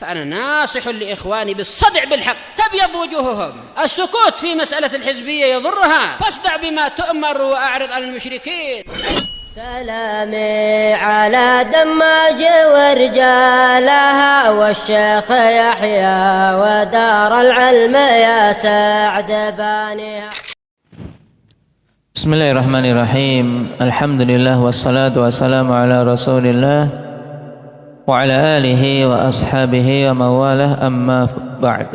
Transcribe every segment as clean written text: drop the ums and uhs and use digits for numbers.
فأنا ناصح لإخواني بالصدع بالحق تبيض وجوههم. السكوت في مسألة الحزبية يضرها، فاصدع بما تؤمر وأعرض عن المشركين. سلامي على دماج ورجالها والشيخ يحيى ودار العلم يا سعد بانيها. Bismillahirrahmanirrahim. Alhamdulillah wassalatu wassalamu ala Rasulillah wa ala alihi wa ashabihi wa mawalah, amma ba'd.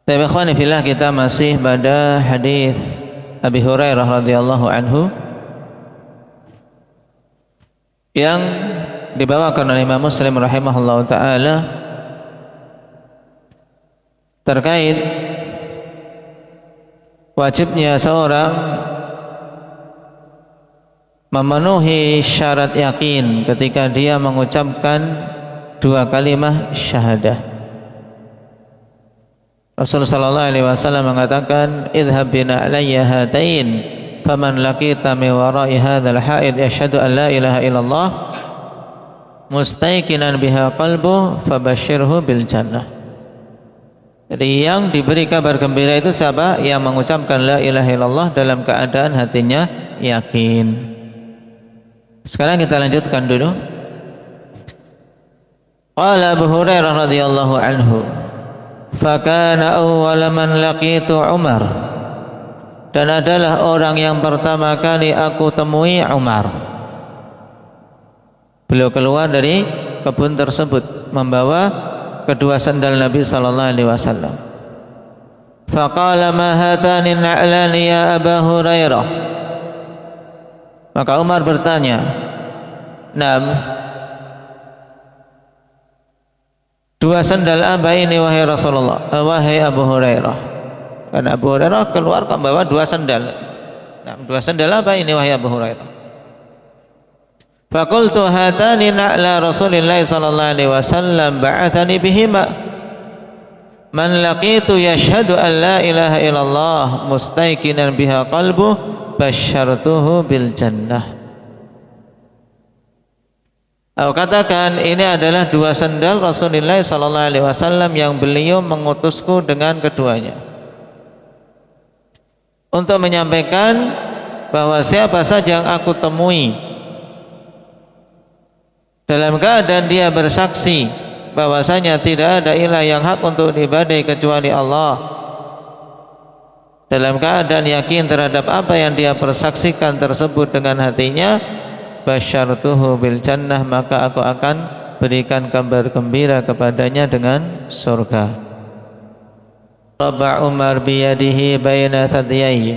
Ikhwani fillah, kita masih pada hadis Abi Hurairah radhiyallahu anhu yang dibawakan oleh Imam Muslim rahimahullahu taala terkait wajibnya seorang memenuhi syarat yakin ketika dia mengucapkan dua kalimat syahadah. Rasulullah sallallahu alaihi wasallam mengatakan, "Idhhab bina alayya hatain, faman laqita min wara'i hadzal ha'id yashhadu an la ilaha illallah mustaiqinan biha qalbu fabashshirhu bil jannah." Jadi yang diberi kabar gembira itu siapa? Yang mengucapkan la ilaha illallah dalam keadaan hatinya yakin. Sekarang kita lanjutkan dulu. Qala Abu Hurairah radhiyallahu anhu, "Fakana awwala man laqitu Umar." Dan adalah orang yang pertama kali aku temui Umar. Beliau keluar dari kebun tersebut membawa kedua sandal Nabi sallallahu alaihi wasallam. Faqala ma hatani na'lani ya Abu Hurairah. Maka Umar bertanya, "Naam, dua sandal apa ini wahai Rasulullah, wahai Abu Hurairah?" Karena Abu Hurairah keluar membawa dua sandal. Nah, dua sandal apa ini wahai Abu Hurairah? Faqultu hatani na'la Rasulillah sallallahu alaihi wasallam ba'athani bihima man laqitu yashhadu an la ilaha illallah mustaiqinan biha qalbu basyartuhu bil jannah. Aku katakan ini adalah dua sandal Rasulullah sallallahu alaihi wasallam yang beliau mengutusku dengan keduanya untuk menyampaikan bahwa siapa saja yang aku temui dalam keadaan dia bersaksi bahwasanya tidak ada ilah yang hak untuk diibadahi kecuali Allah, dalam keadaan yakin terhadap apa yang dia persaksikan tersebut dengan hatinya, basyartuhu bil jannah, maka aku akan berikan kabar gembira kepadanya dengan surga. Raba Umar biyadihi baina thadiyaihi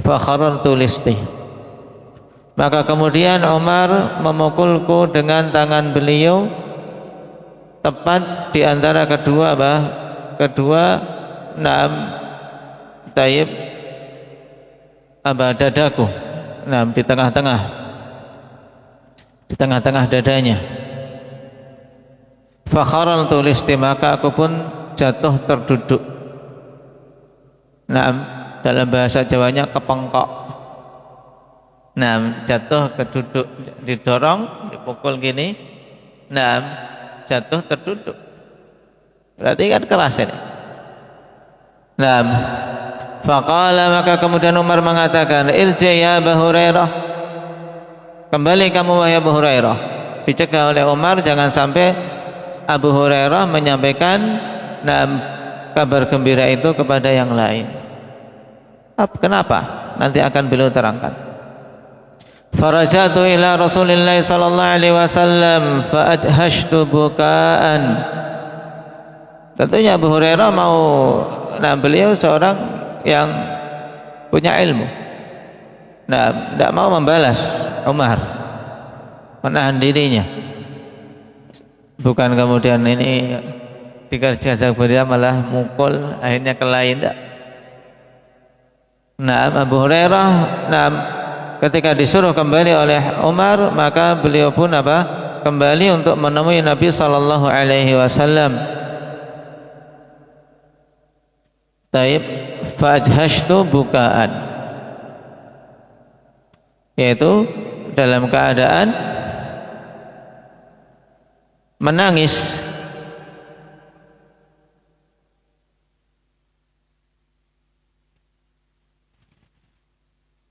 fa kharartu listih. Maka kemudian Umar memukulku dengan tangan beliau tepat di antara kedua dadaku, di tengah-tengah dadanya. Fakharal tulisti, maka aku pun jatuh terduduk. Dalam bahasa Jawanya kepengkok. Jatuh keduduk, didorong, dipukul gini. Jatuh terduduk. Berarti kan keras ini. Faqala, maka kemudian Umar mengatakan, "Irji ya Abu Hurairah." Kembali kamu wahai Abu Hurairah. Dicegah oleh Umar jangan sampai Abu Hurairah menyampaikan kabar gembira itu kepada yang lain. Kenapa? Nanti akan beliau terangkan. Farajatu ila Rasulillah sallallahu alaihi wasallam fa ajhashtu bukaan. Tentunya Abu Hurairah mau, beliau seorang yang punya ilmu. Tidak mau membalas Umar, menahan dirinya. Bukan kemudian ini dikerjakan beliau malah mukul, akhirnya kelahi. Abu Hurairah ketika disuruh kembali oleh Umar, maka beliau pun kembali untuk menemui Nabi sallallahu alaihi wasallam. Taib fajhashtu bukaan, yaitu dalam keadaan menangis,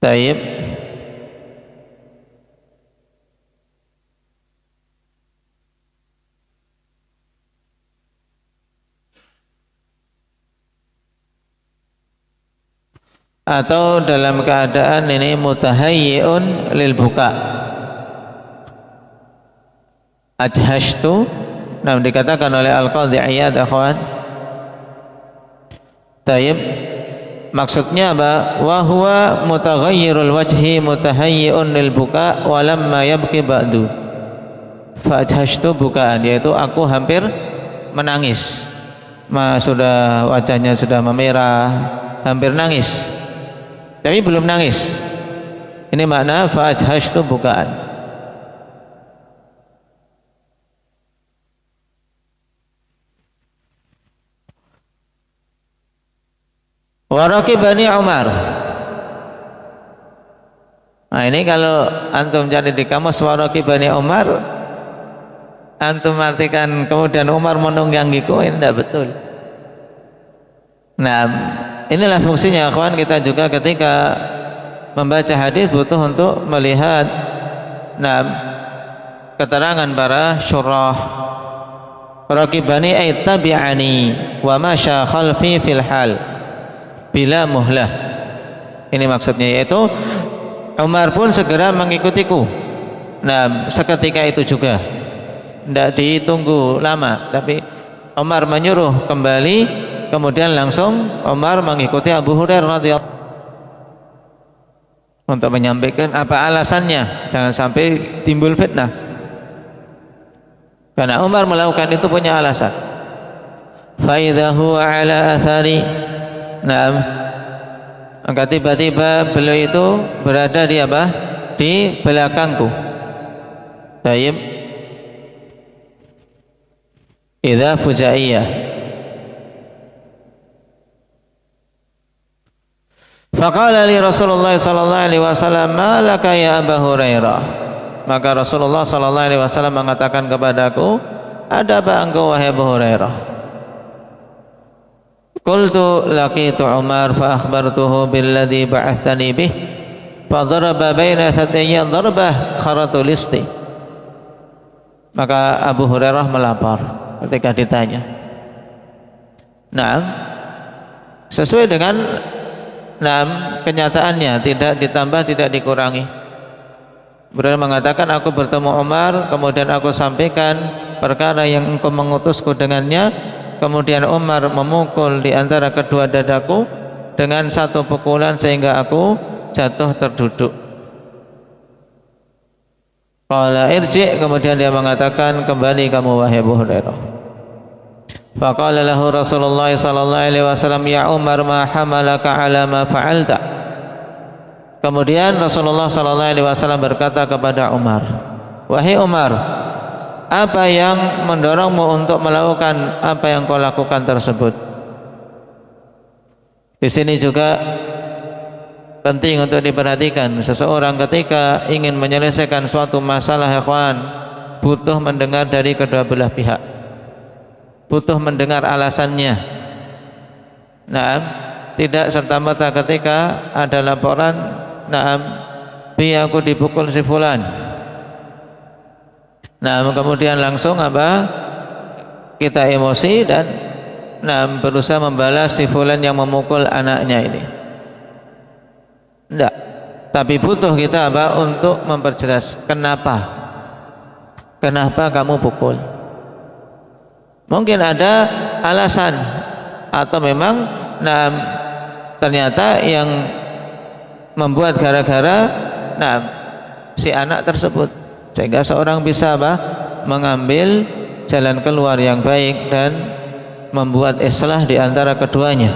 taib, atau dalam keadaan ini mutahayyi'un lil buka. Ajhashtu, nah dikatakan oleh Al-Qadhi Iyad, akhwan. Taib, maksudnya apa? Wa huwa mutaghayyirul wajhi mutahayyi'un lil buka wa lamma yabki ba'du. Fa ajhashtu bukaan, yaitu aku hampir menangis. Sudah wajahnya sudah memerah, hampir nangis. Tapi belum nangis. Ini makna fa'ajhashtu bukaan. Warakibani Umar. Nah ini kalau antum cari di kamus warakibani Umar, antum artikan kemudian Umar menunggangiku, ini tidak betul. Nah, inilah fungsinya akhwan, kita juga ketika membaca hadis butuh untuk melihat keterangan para syurah. Raqibani ay tabi'ani wa masya khalfi fil hal bila muhlah. Ini maksudnya, yaitu Umar pun segera mengikutiku. Nah, seketika itu juga, tidak ditunggu lama, tapi Umar menyuruh kembali. Kemudian langsung Umar mengikuti Abu Hurairah radhiyallahu untuk menyampaikan apa alasannya, jangan sampai timbul fitnah. Karena Umar melakukan itu punya alasan. Fa idza huwa ala athari. Naam. Maka tiba-tiba beliau itu berada di apa? Di belakangku. Tayyib. Idza fujaiyah. Faqala li Rasulullah sallallahu alaihi wasallam, "Ma laka ya Abu Hurairah?" Maka Rasulullah sallallahu alaihi wasallam mengatakan kepadaku, "Ada apa engkau wahai Abu Hurairah?" Qultu laqitu Umar fa akhbartuhu billadhi ba'athani bih fa daraba baina thadiyya darbah kharatul listi. Maka Abu Hurairah melapor ketika ditanya. Nah, sesuai dengan kenyataannya, tidak ditambah, tidak dikurangi. Beliau mengatakan, aku bertemu Umar, kemudian aku sampaikan perkara yang engkau mengutusku dengannya. Kemudian Umar memukul di antara kedua dadaku dengan satu pukulan sehingga aku jatuh terduduk. Qala irji', kemudian dia mengatakan, kembali kamu wahai Abu Hurairah. Faqala lahu Rasulullah sallallahu alaihi wasallam, ya Umar, ma hamalaka ala ma fa'alta. Kemudian Rasulullah sallallahu alaihi wasallam berkata kepada Umar, wahai Umar, apa yang mendorongmu untuk melakukan apa yang kau lakukan tersebut? Di sini juga penting untuk diperhatikan. Seseorang ketika ingin menyelesaikan suatu masalah, ikhwan, butuh mendengar dari kedua belah pihak, butuh mendengar alasannya. Nah, tidak serta-merta ketika ada laporan, bi aku dipukul si fulan. Nah, kemudian langsung kita emosi dan berusaha membalas si fulan yang memukul anaknya ini. Tidak. Tapi butuh kita untuk memperjelas kenapa kamu pukul. Mungkin ada alasan, atau memang ternyata yang membuat gara-gara si anak tersebut, sehingga seorang bisa mengambil jalan keluar yang baik dan membuat islah di antara keduanya.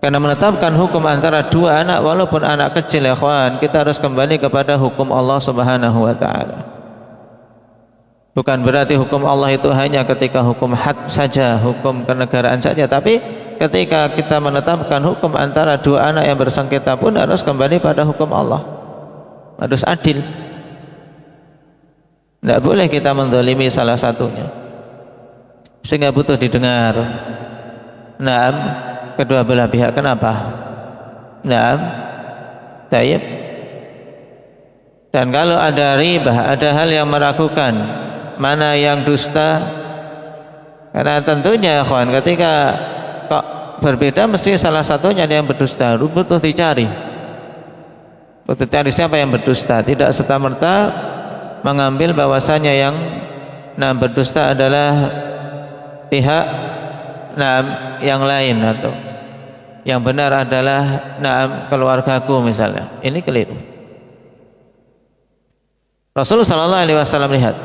Karena menetapkan hukum antara dua anak, walaupun anak kecil, ya kawan, kita harus kembali kepada hukum Allah Subhanahu wa taala. Bukan berarti hukum Allah itu hanya ketika hukum had saja, hukum kenegaraan saja, tapi ketika kita menetapkan hukum antara dua anak yang bersengketa pun harus kembali pada hukum Allah, harus adil. Tidak boleh kita menzalimi salah satunya sehingga butuh didengar. Naam, kedua belah pihak. Kenapa? Naam, tayyib. Dan kalau ada ribah, ada hal yang meragukan mana yang dusta, karena tentunya ikhwan, ketika kok berbeda mesti salah satunya ada yang berdusta, butuh dicari. Butuh cari siapa yang berdusta, tidak serta-merta mengambil bahwasanya yang berdusta adalah pihak yang lain, atau yang benar adalah keluargaku misalnya. Ini keliru. Rasulullah SAW lihat,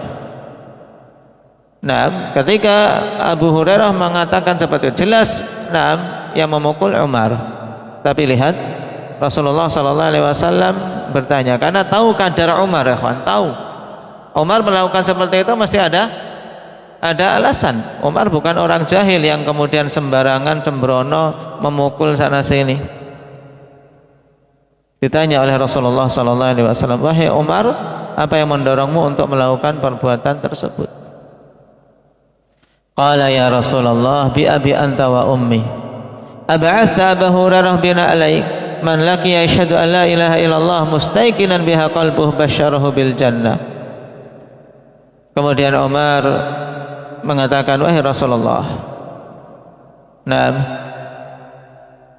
ketika Abu Hurairah mengatakan seperti itu, jelas yang memukul Umar. Tapi lihat, Rasulullah SAW bertanya, karena tahu kadar Umar, ya kawan, tahu Umar melakukan seperti itu mesti ada alasan. Umar bukan orang jahil yang kemudian sembarangan sembrono memukul sana sini. Ditanya oleh Rasulullah SAW, wahai Umar, apa yang mendorongmu untuk melakukan perbuatan tersebut? Qala ya Rasulullah, bi abi anta wa ummi ab'atha Abu Hurairah bina alaik man laqiya yashhadu an la ilaha illallah mustaiqinan biha qalbuhu basyarahu bil jannah. Kemudian Umar mengatakan, wahai Rasulullah,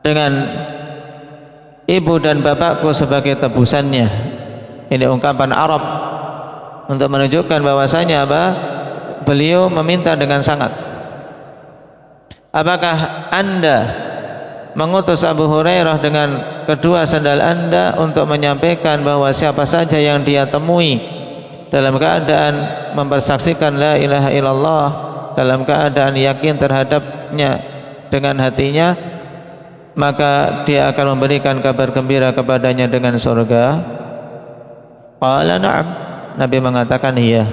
dengan ibu dan bapakku sebagai tebusannya. Ini ungkapan Arab untuk menunjukkan bahwasanya beliau meminta dengan sangat. Apakah Anda mengutus Abu Hurairah dengan kedua sandal Anda untuk menyampaikan bahwa siapa saja yang dia temui dalam keadaan mempersaksikan la ilaha illallah, dalam keadaan yakin terhadapnya dengan hatinya, maka dia akan memberikan kabar gembira kepadanya dengan surga? Qala na'am. Nabi mengatakan iya.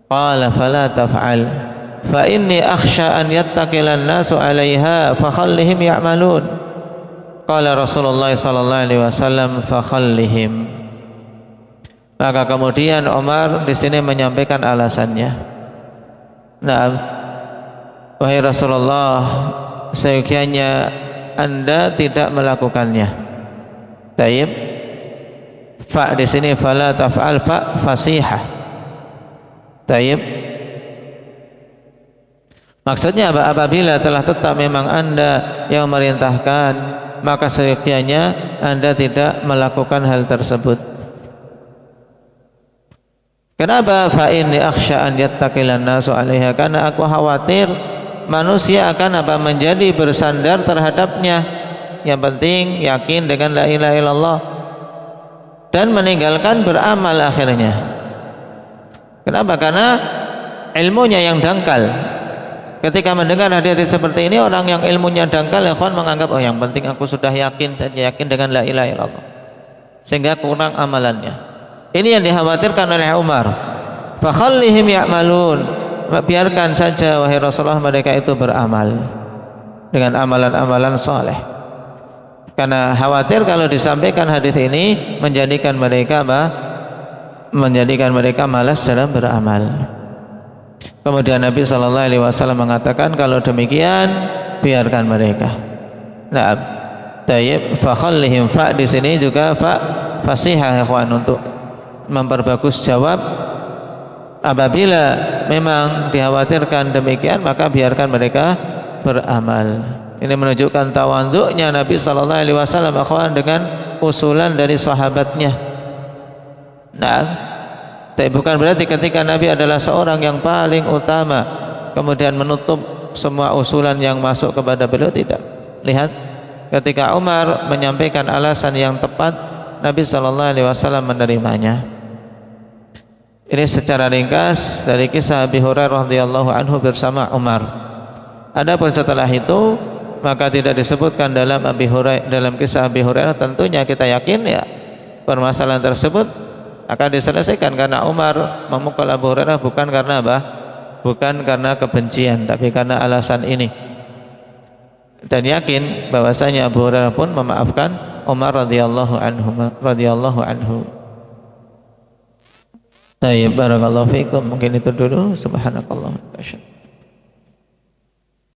Qala fala taf'al fa inni akhsha an yattaqilan nasu 'alaiha fa khallihim ya'malun. Qala Rasulullah sallallahu alaihi wasallam fa khallihim. Maka kemudian Umar di sini menyampaikan alasannya. Wahai Rasulullah, seyogianya Anda tidak melakukannya. Taib. Fa di sini fala taf'al, fa fasihah. Taib. Maksudnya apabila telah tetap memang Anda yang merintahkan, maka seyogianya Anda tidak melakukan hal tersebut. Kenapa? Fa inni akhsha an yattaqilan nasu 'alaiha, karena aku khawatir manusia akan menjadi bersandar terhadapnya. Yang penting yakin dengan la ilaha illallah dan meninggalkan beramal akhirnya. Kenapa? Karena ilmunya yang dangkal. Ketika mendengar hadis seperti ini, orang yang ilmunya dangkal menganggap, oh yang penting aku sudah yakin saja, yakin dengan la ilaha illallah, sehingga kurang amalannya. Ini yang dikhawatirkan oleh Umar. Fa khallihim ya'malun, biarkan saja wahai Rasulullah mereka itu beramal dengan amalan-amalan soleh. Karena khawatir kalau disampaikan hadis ini menjadikan mereka malas dalam beramal. Kemudian Nabi SAW mengatakan, kalau demikian biarkan mereka. Tayyib, fa khallihim, fa di sini juga fa fasihah ikhwan, untuk memperbagus jawab. Apabila memang dikhawatirkan demikian, maka biarkan mereka beramal. Ini menunjukkan tawadhu'nya Nabi sallallahu alaihi wasallam dengan usulan dari sahabatnya. Tapi bukan berarti ketika Nabi adalah seorang yang paling utama kemudian menutup semua usulan yang masuk kepada beliau, tidak. Lihat, ketika Umar menyampaikan alasan yang tepat, Nabi sallallahu alaihi wasallam menerimanya. Ini secara ringkas dari kisah Abi Hurairah radhiyallahu anhu bersama Umar. Adapun setelah itu, maka tidak disebutkan dalam kisah Abi Hurairah. Tentunya kita yakin ya permasalahan tersebut akan diselesaikan, karena Umar memukul Abu Hurairah bukan karena bukan karena kebencian, tapi karena alasan ini. Dan yakin bahwasanya Abu Hurairah pun memaafkan Umar radhiyallahu anhu. Baik, barakallahu fikum. Mungkin itu dulu. Subhanakallah.